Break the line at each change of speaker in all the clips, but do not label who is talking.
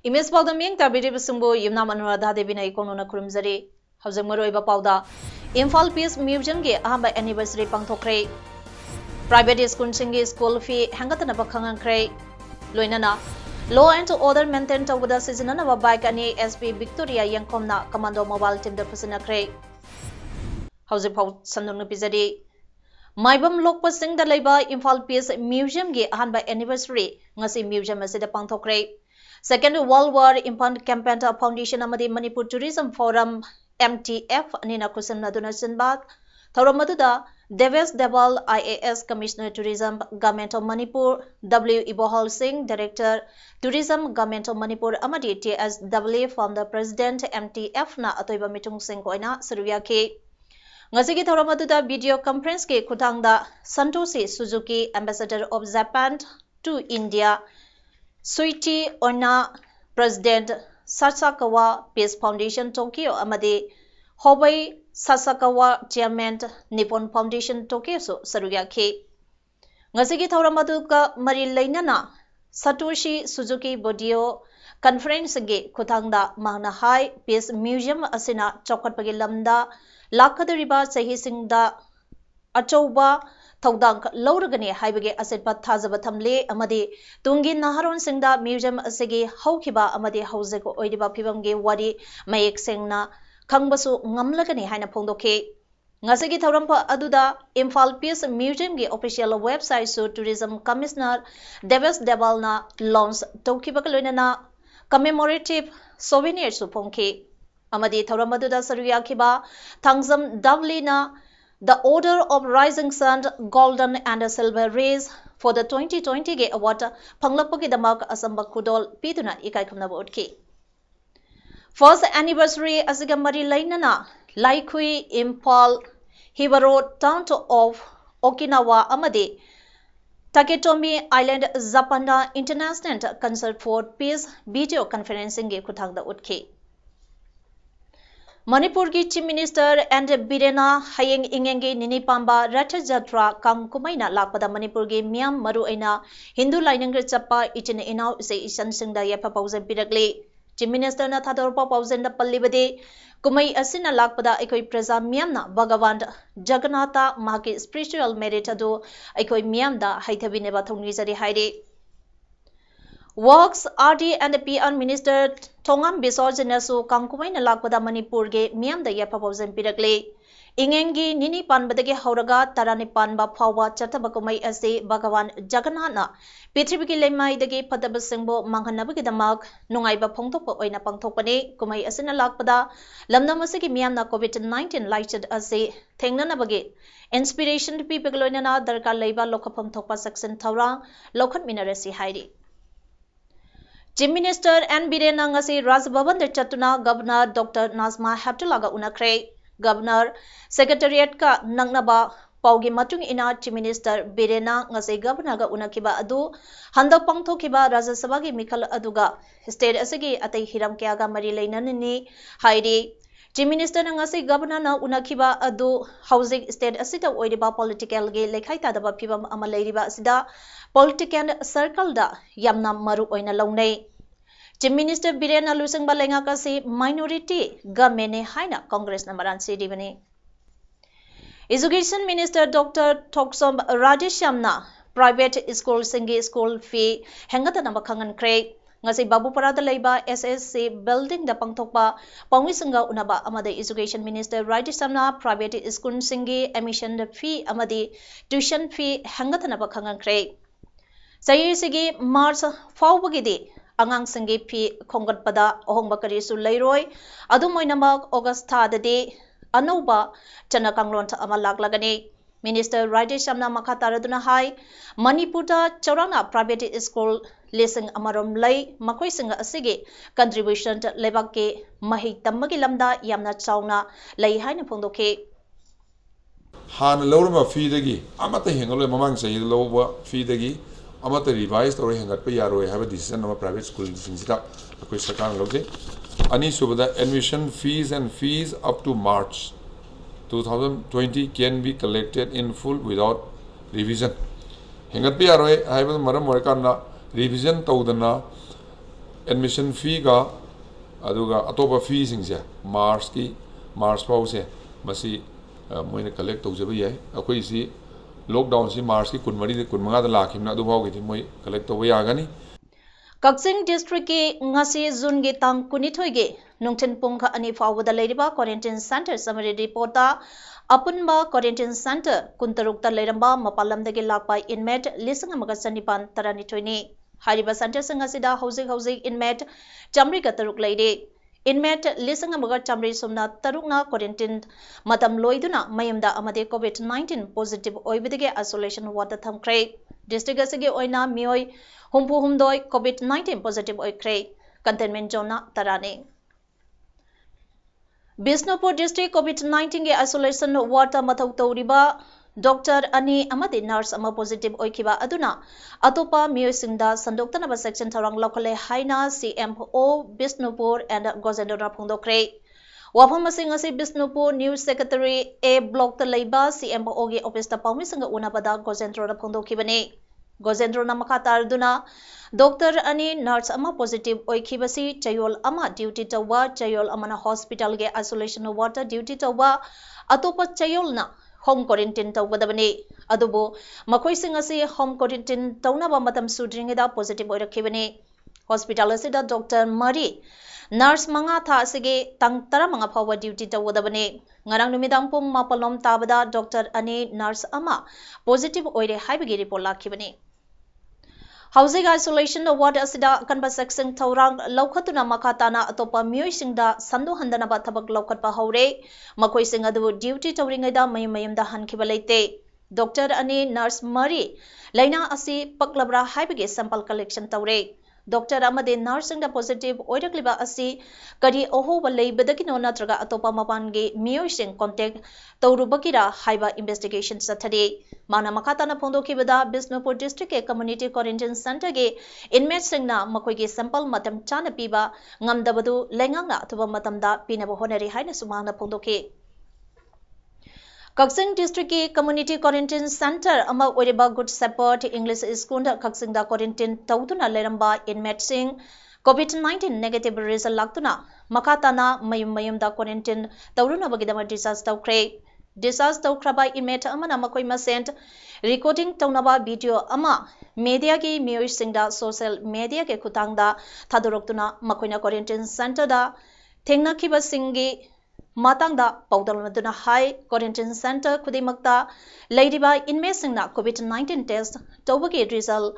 Image Paodam yang tabiri besumbo Yumnam Anuradha Devi na ikonona kurumzari. Haujang maroiba pauda. Imphal Peace Museum ge ahamba anniversary pangthokre. Private school singi school fee hangatana bakhangankre. Loinana Law and Order maintain tawada seasonana wa bike ani SP Victoria Yangkomna Commando Mobile Team da pasinakre. Haujang pau sandungna pizadi. Maibam lokpa singda leiba Imphal Peace Museum ge ahamba anniversary ngasi museum asida pangthokre. Second World War Infant Campaign Foundation amadi Manipur Tourism Forum MTF anina kusamna duna sinbat thauramatuda Deves Debal IAS Commissioner Tourism Government of Manipur W Ibohal Singh Director Tourism Government of Manipur amadi TSW from the President MTF na atoiba mitung sing koina saruvya ke ngasigi thauramatuda video conference ke khutangda Santoshi Suzuki Ambassador of Japan to India Suiti Ona President Sasakawa Peace Foundation Tokyo amadi Hobei Sasakawa Chairman Nippon Foundation Tokyo so sarugya ke ngasigi thauramadu ka mari leinana Satoshi Suzuki Bodio Conference ge khutangda mahna hai Peace Museum asina chokhatpagi lamda lakhadariba sahi singda achouba Tawdang Loragani Haibage Asetpa Tazaba Tamle Amadi Tungi Naharon Singda Museum Asegi Haukiba Amadi Hauseko Oidiba Pibamge Wadi Mayek Sengna Kangbasu Ngamlagani Haina Pondoke Ngasegi Taurampa Aduda Imphal Peace Museum ge official website so Tourism Commissioner Deves Debalna launch Tokibakaluna commemorative souvenirs su Ponke Amadi Tauramaduda Saruyakiba Tangzam Davlina The Order of Rising Sun, Golden and Silver Rays for the 2020 Ge Award Panglapaki Damak Asamba Kudol Piduna Ikai Kamnaba Utki. First anniversary Asigamari Lainana, Laikui Impal, Hibaro Town of Okinawa Amadi, Taketomi Island Zapanda International Concert for Peace Video Conferencing Ge Kutangda Utki. Manipur ki Chief Minister and Birena Hayeng Ingenge Nini Pamba Ratha Jatra Kam Kumaina Lakpada Manipur ki Miam Maru Aina Hindu Lainangre Chapa Ichine Inau Se Isan Singda Yapa Pausen Piragle Chief Minister na Thadorpa Pausen da Pallibade Kumai Asina Lakpada Ekoi Preza Miamna Bhagavan Jagannatha Maki Spiritual Merit Ado Ekoi Miamda Haithabi Neba Thongnizari Haide Works, RD and the PR Minister Tongam Bisorjanasu Kangkumaina Lakpada Manipur ge Miam the Yapapos Piragle. Ingengi Nini Panbadege Hauraga Tarani Panba Pawa Chatabakumai Ase Bhagavan Jagannatha Pitribiki Lemai the Gay Patabasimbo Manganabaki the Mark Nungaiba Pongtopo Oina Pangtopane Kumai Asina Lakpada Lamnamasiki Miamna COVID-19 lighted Ase Tenganabage Inspiration to people Loinana Darka Leba Lokapam Topa Saxon Taura Lokan Minaresi Heidi. Chief Minister and Birena ngasi Raj Bhavan de Chatuna Governor Dr. Nazma Haptulaga Unakre Governor Secretariat ka Nangnaba Paugi Matung ina Chief Minister Birena ngasi Governor ga Unakiba Adu Handa Pangthokiba Rajya Sabha gi Mikal Aduga State asigi atai hiram kyaga mari lainanani Haidi Chief Minister ngasi Governor na Unakiba Adu Housing State asida oidiba political ge lekhai tadaba pibam ama leiriba asida Political Circle da Yumnam Maru Oina Launay. Chief Minister Birena Lusang Balenga kasi minority government haina Congress na maran si divani. Education Minister Dr. Toksom Radishamna private school singi school fee hengata na makangan kray ngasi babu parada leiba SSC building da pangthokpa pangwisanga unaba amade Education Minister Radishamna private school singi admission fee amadi tuition fee hengata na makangan kray. Sayisigi March Faubagidi, Angang Sangi P. Kongat Pada, Ohongbakari Sulairoi, Adumoinamak, Augusta the day, Anoba, Chanakanglonta Amalaglagani, Minister Rajesh Shamna Makataraduna High, Maniputa, Chorana Private School, lising amarom lay makoi singa asigi contribution lebak ke mahi tammagi lamda yamna chawna lay haina phongdoke
Han lorma fee dagi amata hengalo mamang say lowa fee dagi amata revise or hengat pe yaro have a decision of private school singsita akoi sarkar logje ani subada admission fees and fees up to March 2020 can be collected in full without revision hengat pe yaro have maram moikana revision tawdana admission fee ga aduga atopa fee singse March pause masi मोइने collect तौजबे याय अखोई सी lockdown सी मार्च की कुनमरी दे कुनमंगा the लाखिमना अदु भाव गे मोइ collect तौबे यागनी
कक्सिंग डिस्ट्रिक्ट के ngasi जून गे तांग कुनिथोय गे नोंगथेन पुंखा अनि फावदा लेरिबा क्वारंटाइन सेंटर समरी रिपोर्टा अपुनबा क्वारंटाइन सेंटर कुंतरुक ता लेरंबा मपालम दगे लाकपा इनमेट लिसंग अमगा सनिपान तरानिथोयनी हारिबा सेंटर संगसिदा हौजिक इनमेट चमरी गतरुक लेरे इनमेट लिसंग अमगा चमरी सुमना तरुकना क्वारंटाइन मतम लोइदुना मयमदा अमदे कोविड-19 पॉजिटिव ओइबदिगे आइसोलेशन वार्ड थमख्रे डिस्ट्रिक्ट असगे ओइना मियोय हुमपु हुमदोय कोविड-19 पॉजिटिव ओइख्रे कंटेनमेंट जोना तराने बिष्णुपुर डिस्ट्रिक्ट कोविड-19 के आइसोलेशन वार्ड मथौ तौरिबा डॉक्टर अनि अमदे नर्स अमा पॉजिटिव ओइखिबा अदुना अतोपा मियोसिंगदा संदोक्तनबा सेक्शन थौरांग लौखले हाइना CMO बिष्णुपुर एंड गोजेंद्रना फोंदोक्रे वाफम सिंग असि Bishnupur news secretary A block त लैबा CMO गे ऑफिस ता पाउमी संग उनाबदा गोजेंद्रना फोंदोखिबने गोजेंद्रना मखातारदुना डॉक्टर अनि नर्स अमा पॉजिटिव ओइखिबसी चयोल अमा ड्यूटी तवा चयोल अमना हॉस्पिटल गे आइसोलेशन वार्ड ड्यूटी तवा अतोपा चयोलना होम क्वारंटाइन तौगदबने अदुबो मखोइसिंग असि होम क्वारंटाइन तौनबा मतम सुद्रिंगदा पॉजिटिव ओइरखिबने हॉस्पिटल असिदा डॉक्टर मरी नर्स मंगा था असिगे तंग तरा मंगा फावा duty तौगदबने ngarang numidang pum mapalom tabada doctor ani nurse ama positive oire haibagi report lakhibani housing isolation ward asida kanba section thorang laukhatuna makhatana atopa mioisingda sandu handana ba thabak laukhatpa haure makoi sing adu duty tawringaida maymayamda hankiba leite doctor ani nurse mari laina asi paklabra haibagi sample collection tawre doctor amade nursing da positive oirakliba asi kari oho balei bedakino natraga atopa mapange mioising contact tawrubakira haiba investigation sathade mana makhatana phondokibada Bishnupur district ke community quarantine center ge inmate singna makoi ge sample matam chana piba ngamdabadu lengangna athuba matamda pinaba honari haina sumana phondoke Kaksing district ke community quarantine center ama oiriba good support English school da Kaksing da quarantine tawduna leramba inmate sing COVID-19 negative result laktuna makatana mayum da quarantine tawruna bagidama discharge tawkre discharge tawkraba inmate amana makoi masent recording tawnaba video ama media ki miyoi sing da social media ke khutang da thadoroktuna makoina quarantine center da thengna khiba singi matangda Paodam maduna high quarantine center kudimakta leidiba inmate COVID-19 test tawbagi result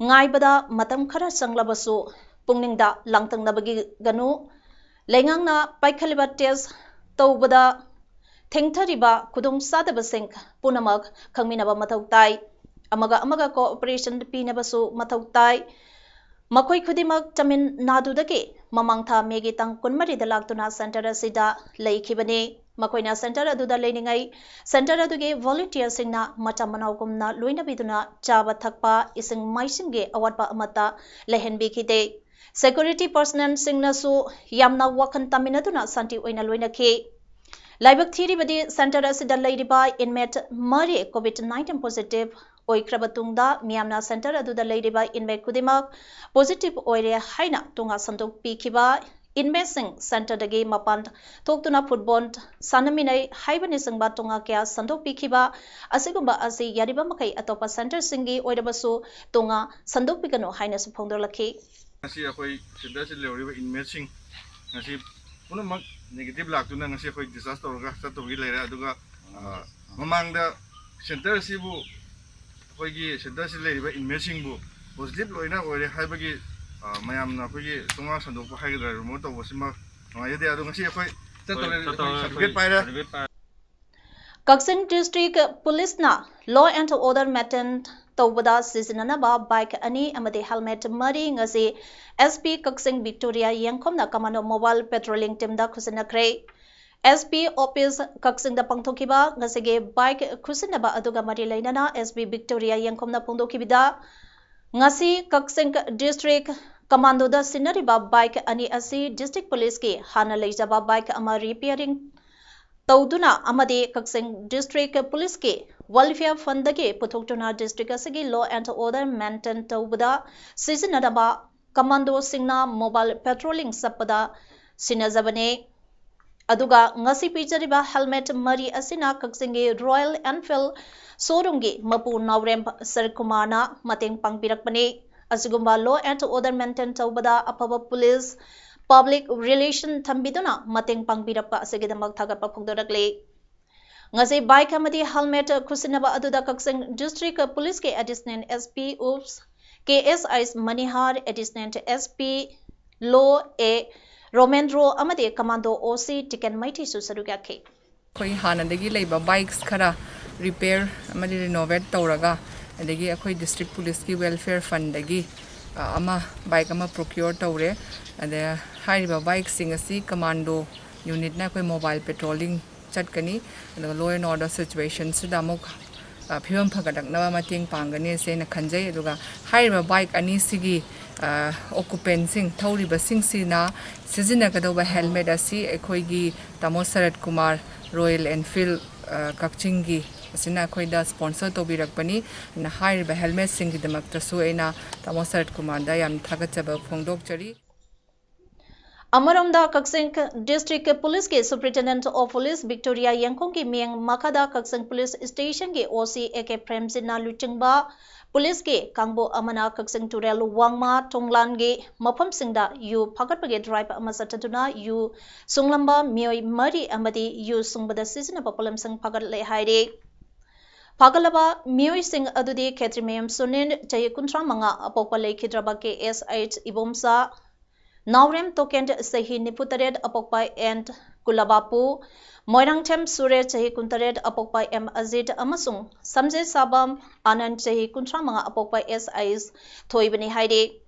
ngaibada matam khara sanglabasu pungningda langtangnabagi ganu lengangna paikhaliba test tawbada thengthariba kudung sadabasing punamak khangminaba mathautai amaga cooperation pinabasu mathautai makoi khudimak tamin nadu dake mamangtha megi tang kunmari da laktuna center asida leikibane makoina center aduda leiningai center aduge volunteer singna mata manaukumna loina biduna chaba thakpa ising maisinge awatpa amata lehenbi khite security personnel singna su yamna wakhan taminaduna santi oina loina ke laibak thiri badi center asida leiriba inmate mari COVID-19 positive oikrabatungda miyamna center aduda leiriba inmate kudimak positive oire haina tunga sandok pikhiba inmate center dagi mapan toktuna football sanaminai haibani singba tunga kya sandok pikhiba asigumba asi yariba makai atopa center singi oirabasu tunga sandok pikano haina su phongdolakhi
asi akoi center se leuriba inmate sing asi punamak negative laktuna ngasi akoi disaster ga satogi leira aduga mamangda center sibu akoi center se leiriba inmate singbu positive loina oire haibagi mayamna akoi tunga sandok pa haigda remote to wasima ngayade adu ngasi akoi certificate paira
Kaksing district police na law and order maintain tawbada sizinanaba bike ani amade helmet mari ngasi SP Kaksing Victoria Yangkhomna Commando Mobile Patrolling Team da khusinakre SP Office Kaksing da pangthokiba ngasige bike khusinaba aduga mari lainana SP Victoria Yangkhomna pongdokibida ngasi Kaksing District Commando da sinariba bike ani asi District Police ki hana leijaba bike ama repairing Tauduna amade Kaksing District Police ke Welfare Fund ke Puthoktuna District asigi Law and Order maintain tawbada sizinadaba Commando Singna Mobile Patrolling sapada sinazabane aduga ngasi pijariba helmet mari asina Kaksingi Royal Enfield showroom gi mapu Naurem Sarkumana mateng pangpirakpane asigumba Law and Order maintain tawbada apaba police Public Relation Thambiduna mateng pangbirapa asegidamak thagapa phongdorakle ngase bike amadi helmet khusinaba aduda Kaksing District Police ke Additional SP Oops KSI Manihar Additional SP Law A Romendro amadi Commando OC Tiken Mighty Susaruga ke
koi hanadagi leiba bikes khara repair amadi renovate tawraga adagi akhoi district police ki welfare fund dagi ama bike ama procure tawre ade hairiba bike sing asi commando unit na koi mobile patrolling chatkani ade law and order situation sida mok phibam phagadak na mateng pangani se na khanjai aduga hairiba bike ani sigi occupant sing thoriba sing sina sizina kadoba helmet asi akhoi gi Tamo Sarat Kumar Royal Enfield Kakchingi asina khoida sponsor to birakpani na hairiba helmet singi damakta su ena Tamo Sarat Kumar da yam thagachaba phongdok chari
Amaramda Kaksing District Police ke Superintendent of Police Victoria Yangkhong ki miang makada Kaksing Police Station ke OC AK Premsina Luchingba Police ke Kangbo Amana Kaksing Turel Wangma Tonglan ge mafam singda yu phagatpage drive ama sataduna yu sunglamba mioi mari amadi yu sungbada season papalam sang phagat le haire Pagalaba mioi sing adudi Khetrimayam Sunin chahi kuntra manga apokpa lekhidraba ke SH Ibomsa Naurem Tokend Sahi Niputared Apokpai and Kulabapu Moirangtem Sure Chahi Kuntared Apokpai M Azid Amasung Samje Sabam Anand Chahi Kuntramanga Apokpai SIs Thoibani Haide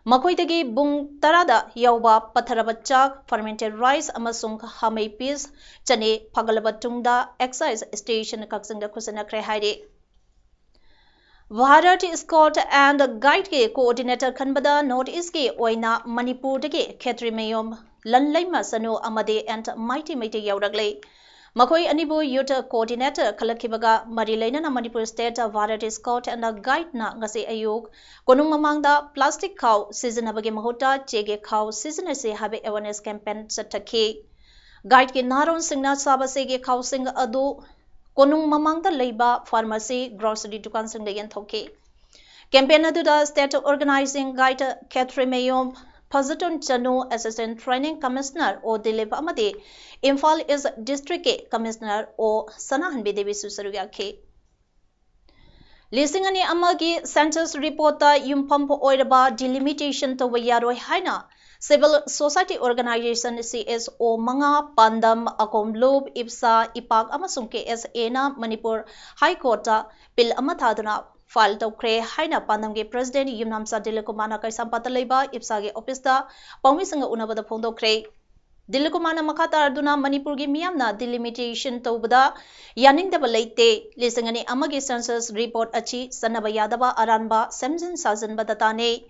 Makoidagi Bung Tarada Yauba Patharabachak Fermented Rice Amasung Hamay Peas Chane Pagalabatungda Excise Station Kaksingda Kusanakre Haide Bharat Scout and Guide ke Coordinator Khanbada North East ke Oina Manipur ke Khetrimayom Lanlaima Sanu Amade and Mighty Yauragle Makoi Anibu Youth Coordinator Kalakibaga Marilaina na Manipur State Bharat Scout and Guide na ngasi ayuk konung mamangda plastic cow season abage mahota chege cow season se habe awareness campaign satake Guide ke naron singna sabase ge cow sing adu Konung mamangda leiba pharmacy grocery dukan sing dayan thoke campaign aduda state organizing guide Khetrimayom Pazaton Chanu Assistant Training Commissioner o Dilip Amade Imphal is District Commissioner o Sanahan Devi Susaruga ke Lisingani amagi census report ta yumpam oiraba delimitation to wayaroi haina Civil Society Organization CSO Manga Pandam Akom Lob Ipsa Ipak amasung KSA na Manipur High Court Bill Amathaduna file tokre haina Pandam ge President Yumnam sa Dilikumana kai sampatalaiba Ipsa ge office da pawmisanga unabada phongdokre Dilikumana makata arduna Manipur ge miyamna delimitation tawbada yaningdaba leite lisingani amagi census report achi sanaba yadaba aranba semjin sajan badatane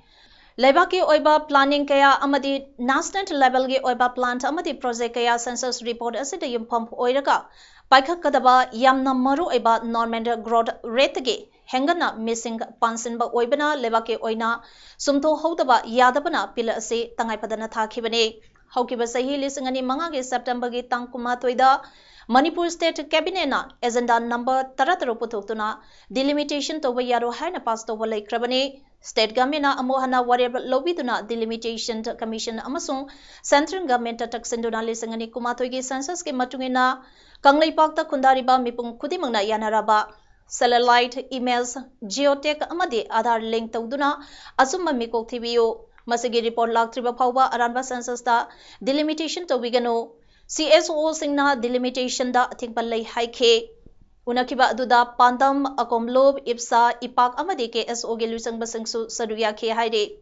Lebaki oiba planning kaya amadi national level ge oiba plant amadi project kaya census report asida yumpam oiraga paikha kadaba yamna maru oiba normal growth rate ge hengana missing pansin ba oibana lebaki oina sumtho hodaba yadabana pila ase tangai padana thakibane haukiba sahi lisingani manga ge September ge tangkuma toida Manipur State Cabinet na agenda number 13 puthokuna delimitation to yaro haina pass to walai krabane State government na amohana warrior lobiduna delimitation commission amasung central government taksinduna lisingani kumatoi ge census ke matungina kanglaipak ta khundariba mipung khudimangna yanaraba satellite emails geotech amadi Aadhaar link tawduna asumma mikok thibiyo masigi report laktriba phawba aranba census ta delimitation to wigano CSO singna delimitation da athingpal lai haike Unakiba aduda Pandam Akomlob Ipsa Ipak amadi KSO ge lusangbangsingsu saruya ke haide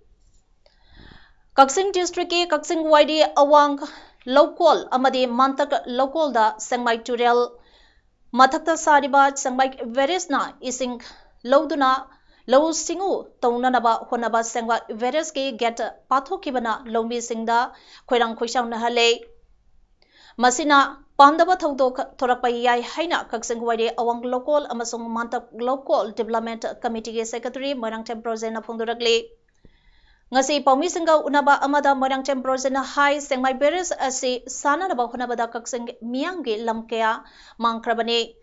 Kaksing district ke Kaksing Waidi Awang Lokol amadi Mantak Lokol da Sengmai Turel Mathakta Sariba Sengmai Veresna ising Loduna Low Singu Taunanaba Honaba Sengwa Veres ke get Pathokibana Lomi Singda Koirang Koishang Nahale Masina Pandaba Thodok Thorakpayai Haina Kaksing Waidi Awang Lokol Amasung Mantak Lokol Development Committee Secretary Morang Temprozena Phongdorakle Ngasi Paumi Singa Unaba Amada Morang Temprozena Hai Sengmai Beres Asi Sana Naba Honabada Kaksing Miangi Lamkea Mangkrabane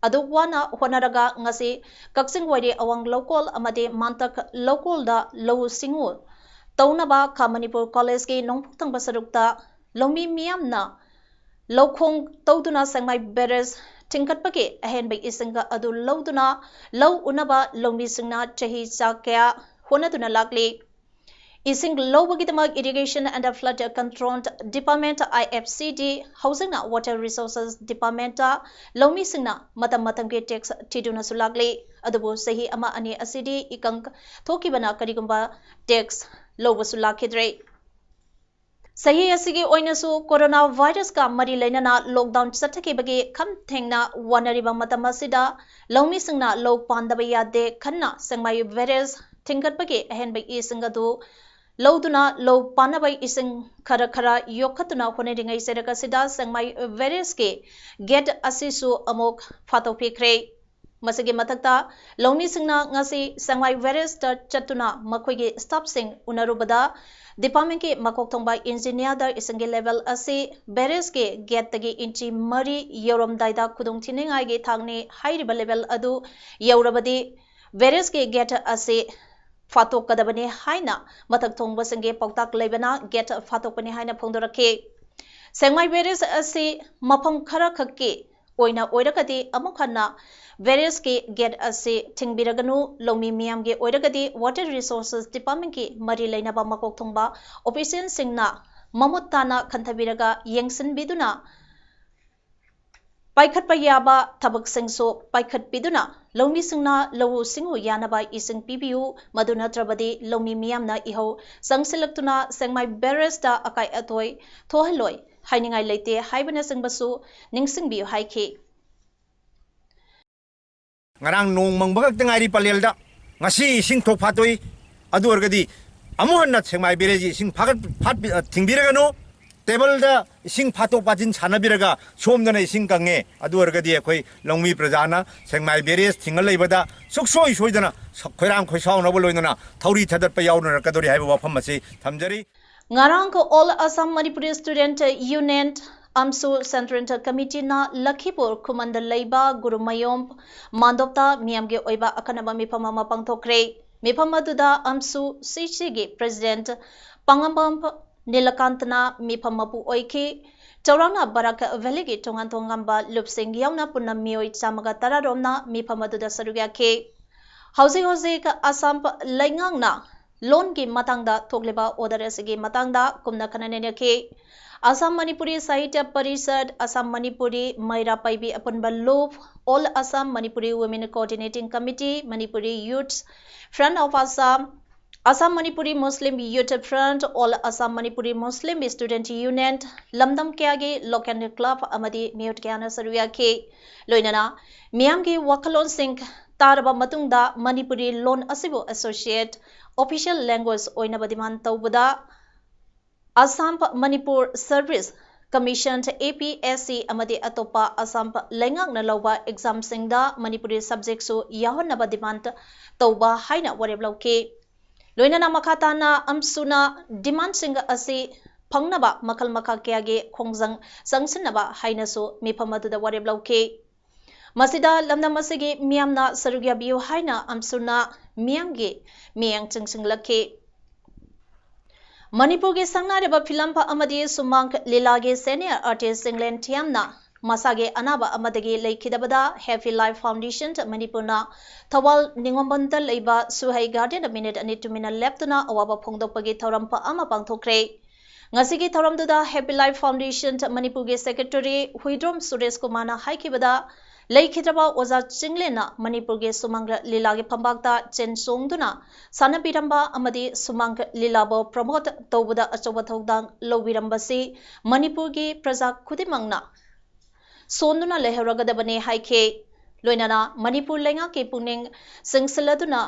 Adukwana Honaraga Ngasi Kaksing Waidi Awang Lokol Amade Mantak Lokol da Low Singu Taunaba Ka Manipur College ke Nongputang Basarukta Lomi Miamna Lokong Tauduna Sengmai Beres Tingkatpake Ahenbay Isinga Adu Loduna Low Unaba Lomi Singna Chahi Sakea Honaduna Lagli Ising Lowagidamag Irrigation and Flood Control Department IFCD Housing Water Resources Department Lomi Singna Matam Matamge Tax Tiduna Sulagli Adabu Sahi Ama Ani Asidi Ikang Tokibana Karigumba Tax Lowasulakidre Sahi asigi oinasu coronavirus ka mari lainana lockdown chathake bage kham thengna wanariba matamasida lomi singna lok pandaba yade khanna sengmai virus thingat bage ahen bage isingadu loduna lo panabai ising khara khara yokhatuna honeringai seraka sida sengmai virus ke get asisu amok phatopikre Masigi matakta lomi singna ngasi sengmai virus ta chatuna makhoi staff sing unarubada Department ke makok thongba engineer da isange level asi beres ke get tagi inchi mari yorom daida khudong thiningai ge thangni hairiba level adu yorabadi beres ke get asi fatok kadabani haina matak thongba sange poktak lebana get fatok pani haina phongdorakhe sengmai beres asi mafam khara khakke oina oirakati amukhanna Various ke get ase thingbiraganu lomi miyam ge oiragadi Water Resources Department ke mari lainaba makok thongba official singna mamutana khanthabiraga yengsin biduna paikhat payaba thabak singso paikhat biduna lomi singna lowu singu yanaba ising PBU maduna trabadi lomi miyamna iho sangsilaktuna sengmai barresta akai atoi thohaloi hainingai leite haibana singbasu ningsingbiu haike
ngarang nong mangbagak tengari palelda ngasi sing thok phatoi adu orgadi amuhanna sengmai bereji sing phagat phat thingbiragano table da sing phatok pajin chanabiraga somdana sing kange adu orgadi khoi longmi prajana sengmai beres thingal leibada suksoi soidana khoiram khoisau naboloinana thauri thadat pa yauna rakadori haiba wafam ase thamjari
ngarang ko all Assam Manipuri Student Union Amsu Central Committee na Lakhipur Kumanda Leiba Gurumayom Mandopta Miamge Oiba Akanaba Mipama Pangthokre Mipamaduda Amsu CCG President Pangambam Nilakantana Mipamapu Oiki Taurana Barak Veligi Tongantongamba Lupsing Yauna Punamioi Samaga Tararomna Mipamaduda Sarugake Housing Assam Laingangna Loan ki matangda Togleba Odarasigi Matangda Kumna Kananeke Assam Manipuri Sahitya Parishad, Assam Manipuri Maira Paibi Apunba Loop, All Assam Manipuri Women Coordinating Committee, Manipuri Youths, Front of Assam, Assam Manipuri Muslim Youth Front, All Assam Manipuri Muslim Student Union, Lamdam Kyagi, Local Club, Amadi Mute Kyana Saruyake, Loinana, Miamgi Wakalon Singh, Taraba Matungda, Manipuri Loan Asibu Associate, Official Language Oinabadiman Taubuda, Assam Manipur Service Commission APSC amadi atopa Assam Lengak na lauba exam singda Manipuri subject su yahon na demand tauba haina wareblauke loina na makatana amsuna demand sing asi phangnaba makal makha kyage khongjang sangsinaba haina su miphamadu da wareblauke masida lamna masigi miamna sarugya biu haina amsuna miamge miyang chingsinglake Manipur ke sangnareba film pa amadi sumang lilage senior artist England Tiamna masage anaba amadagi leikidabada Happy Life Foundation Manipur na thawal ningombanta leiba suhai garden a minute ani tumina leptuna awaba phongdopagi thorampa ama pangthokre ngasigi thoramduda Happy Life Foundation Manipur ke secretary Huidrom Suresh Kumana haikibada लेखिद्रबा ओजा चिंगलेना मणिपुर के सुमंग लीला के फंबाक्ता chain सोंगदुना सानबीरंबा अमदी सुमंग लीलाबो promote तौबदा अचौबा थौदांग लौबीरंबसी Manipur की प्रजा खुदिमंगना सोंदुना लेहरगदबने हाइखे लोइनाना मणिपुर लेंगा के पुनिंग सिंगसलदुना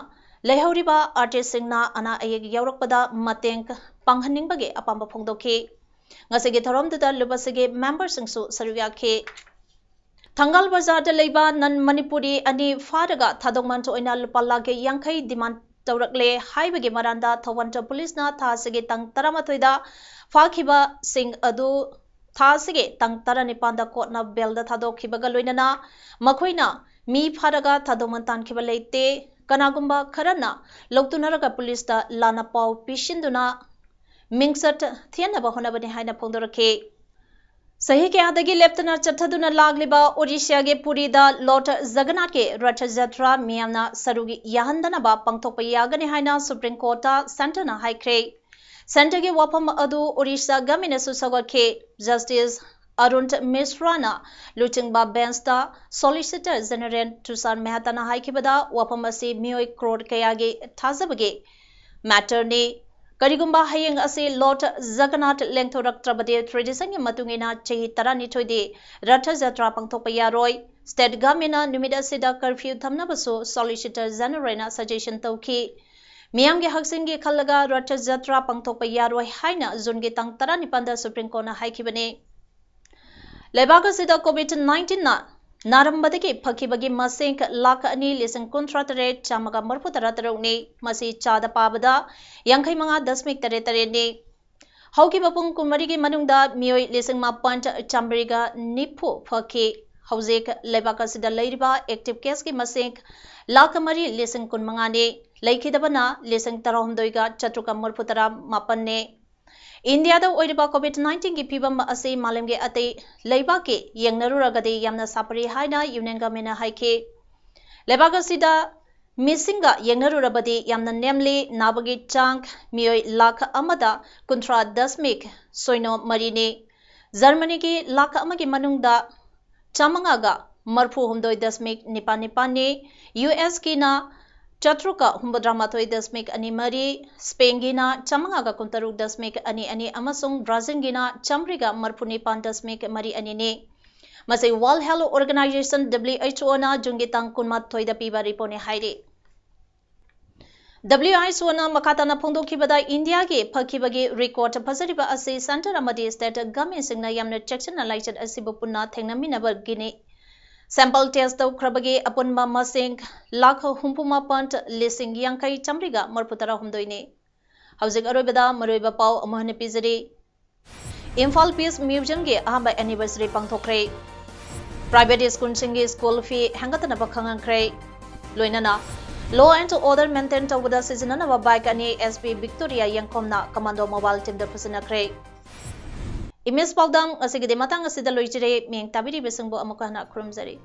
लेहौरिबा artist सिंगना अना अयेग यावरकपदा मतेंग पांगहनिंगबगे अपांबा फोंदोखे ngasiगे थरोमदुदा लुबसगे member सिंगसु सरुयाखे थंगाल बाजार लेबा नन मणिपुरी अनि फारगा थादोंमान ओइना लुपा लागे यांखै डिमांड तौरकले हाइबगे मरांदा थौवंट पुलिसना थासगे तंग 13 दा फाखिबा सिंग अदु थासगे तंग 19 दा कोटना बेलदा थादोखिबगा लोइनना मखोइना मी फारगा थादोंमान तानखिबा लेते कनागुंबा खरना लौतुनरगा पुलिसदा लाना पाउ पिशिंदुना मिंगसट थियनबा होनबने हाइना फोंदोरखे सही के आदगी लेफ्टना चथदुना लागलिबा ओडिशा के पुरीदा लॉर्ड जगन्नाथ के रथ यात्रा मियामना सरुगी याहंदनबा पंगथोकपा यागने हाइना सुप्रीम कोर्टा सेंटरना हाइख्रे सेंटर के वाफम अदु ओडिशा गमिने सुसगखे जस्टिस अरुण मिश्राना लुचिंगबा बेंचता सॉलिसिटर जनरल तुषार मेहताना हाइखिबदा वाफम असी मियोय क्रोड कयागे थाजबगे मैटरने करिगुंबा हयेंग असे लॉर्ड जगन्नाथ लेंथोरक्त्रबदे ट्रेडिशन के मतुंगिना चही 12 दे रथ यात्रा पंगथोकपा यारोय स्टेट गवर्नमेंट नुमित असिदा कर्फ्यू थमनबसो सॉलिसिटर जनरलना सजेशन तौखि मियाम के हकसिंग के खलगा रथ यात्रा पंगथोकपा यारोय हाइना जून के तंग 19 दा सुप्रीम कोर्टना हाइखिबने लेबागसिदा कोविड-19 ना नारंबदगी फकीबगी मसिंग लाख 2,53,900 चामगा मरफु तरतरौने मसी चादा पाबदा 85.8 ने हौकिबा पुंग कुमरी के मनुंगदा मियोय 5,900 फके हौजेक लेबागसिदा लेरिबा एक्टिव केस की मसिंग लाख 3,15,000 ने लेखिदबना 13,900 ने इंडिया कोविड-19 की फिवम असे मालम के अते लेबा के यंगनरुरगदे यामना सापरी हाइना यूनियन गवर्नमेंट हाइखे लेबाग असिदा मिसिंगा यंगनरुरबदे यामना नेमले नाबगी चांग मियोय लाख अमदा 19.0 ने जर्मनी के लाख अमा के मनुंगदा चामंगागा मरफु 9.9 ने यूएस की ना चत्रुका 9.2 स्पेन गिना चमंगागा 9.2 अमसुंग ब्राजील गिना चमरिगा 9.2 ने मसे वर्ल्ड हेल्थ ऑर्गेनाइजेशन WHO ना जुंगी तंग 23 दा पीबा रिपोर्ट हाइरे WHO ना मकाताना फोंदोखिबदा इंडिया के फकीबगे रिकॉर्ड फजरिबा असे सेंटर अमदी स्टेट गवर्नमेंट सिंगना यामना चेक्शन लाइचत असिबु पुन्ना थेंगनमिनबा गिने सैंपल टेस्ट तौख्रबगे अपुनबा मसिंग लाख 64,000 मरफुतरा हुमदोइने हौजिक अरोइबदा मरोइबा पाउ अमहन पिजरी इम्फाल पीस म्यूजियम के अहम एनिवर्सरी पांगथोख्रे प्राइवेट स्कूल सिंगे स्कूल फी हेंगतनबा खंगंख्रे लोइनना लॉ एंड ऑर्डर मेंटेन तौबदा सिजननबा बाइक अनि एसपी विक्टोरिया यंगकोमना कमांडो मोबाइल टीम द फसनख्रे इमेज पाउदाम असिगदे मतंग असिदा लोइजरे मेंग ताबिरि बेसंगबो अमुकहना खुरमजरी।